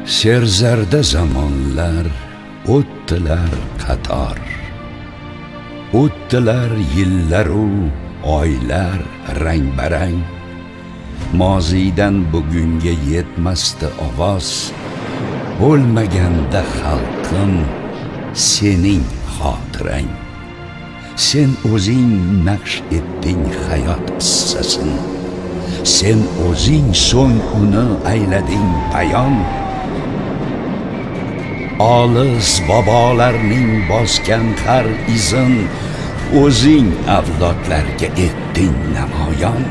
Sherzarda zamonlar o'tdilar qator. O'tdilar yillaru oylar rang-barang. Moziydan bugunga yetmasdi ovoz. Bo'lmaganda xalqim sening xotirang. Sen o'zing naqsh etding hayot qissasin. Sen o'zing so'ng uni aylading bayon. Olis bobolarning bosgan har izin o'zing avlodlarga etding namoyon.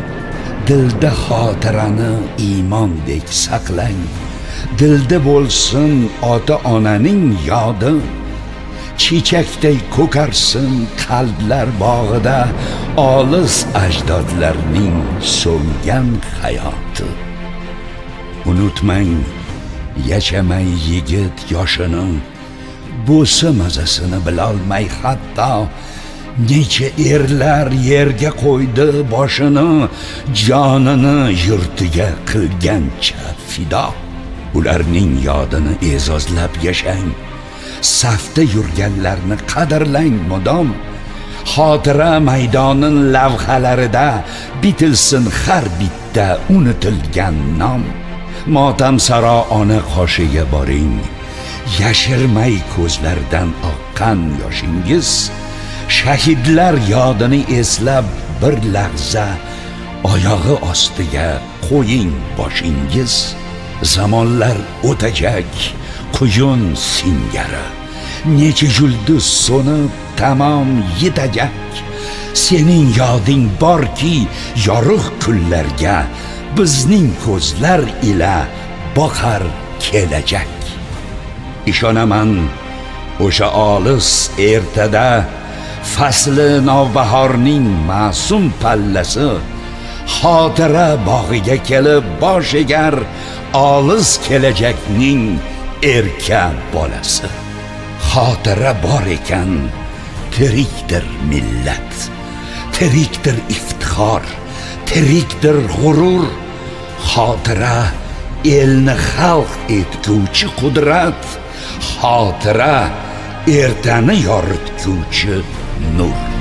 Dilda xotirani iymondek saqlang. Dilda bo'lsin ota-onaning yodi. Chechakday ko'karsin qalblar bog'ida olis ajdodlarning so'ngan hayoti. Unutmang, yashamay yigit yoshini, bo'sa mazasini bilolmay hatto necha erlar yerga qo'ydi boshini, jonini yurtiga qilgancha fido. Ularning yodini e'zozlab yashang. Safda yurganlarni qadrlang mudom. Xotira maydonin lavhalarida bitilsin har bitta unutilgan nom. Motam saro ona qoshiga boring. Yashirmay ko'zlardan oqqan yoshingiz. Shahidlar yodini eslab bir lahza oyog'i ostiga qo'ying boshingiz. Zamonlar o'tajak, quyun singari. Necha yulduz so'nib tamom yetajak. Sening yoding borki yorug' kunlarga bizning ko'zlar ila boqar kelajak. Ishonaman, o'sha olis ertada fasli novbahorning ma'sum pallasi xotira bog'iga kelib bosh egar olis kelajakning erka bolasi. Xotira bor ekan tirikdir millat, tirikdir iftixor, tirikdir g'urur. Xotira elni xalq etguvchi qudrat, xotira ertani yoritguvchi nur.